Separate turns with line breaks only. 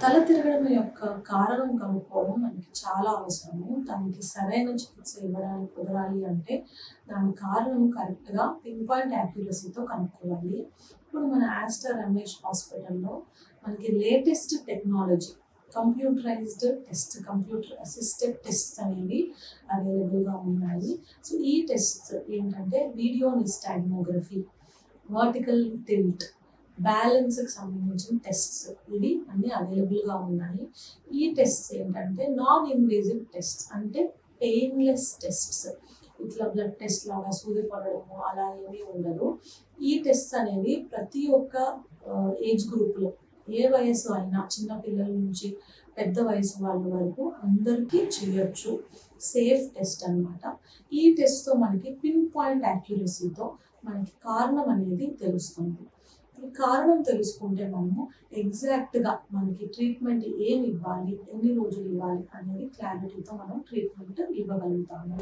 తల తిరగడం యొక్క కారణం కనుక్కోవడం మనకి చాలా అవసరము. దానికి సరైన చికిత్స ఇవ్వడానికి కుదరాలి అంటే దాని కారణం కరెక్ట్‌గా పిన్ పాయింట్ యాక్యురసీతో కనుక్కోవాలి. ఇప్పుడు మన ఆస్టర్ రమేష్ హాస్పిటల్‌లో మనకి latest technology computerised test, computer assisted tests అనేవి అవైలబుల్‌గా ఉన్నాయి. సో ఈ టెస్ట్స్ ఏంటంటే వీడియో నిస్టాగ్మోగ్రఫీ, వర్టికల్ టిల్ట్, బ్యాలెన్స్కి సంబంధించిన టెస్ట్స్ ఇవి అన్నీ అవైలబుల్గా ఉన్నాయి. ఈ టెస్ట్స్ ఏంటంటే నాన్ ఇన్వేజివ్ టెస్ట్స్, అంటే పెయిన్లెస్ టెస్ట్స్. ఇట్లా బ్లడ్ టెస్ట్ లాగా సూది పడడము అలా ఏమీ ఉండదు. ఈ టెస్ట్స్ అనేవి ప్రతి ఒక్క ఏజ్ గ్రూప్లో, ఏ వయసు అయినా, చిన్న పిల్లల నుంచి పెద్ద వయసు వాళ్ళ వరకు అందరికీ చేయొచ్చు. సేఫ్ టెస్ట్ అన్నమాట. ఈ టెస్ట్తో మనకి పిన్ పాయింట్ యాక్యురసీతో మనకి కారణం అనేది తెలుస్తుంది. ఈ కారణం తెలుసుకుంటే మనము ఎగ్జాక్ట్గా మనకి ట్రీట్మెంట్ ఏమి ఇవ్వాలి, ఎన్ని రోజులు ఇవ్వాలి అనేది క్లారిటీతో మనం ట్రీట్మెంట్ ఇవ్వగలుగుతాము.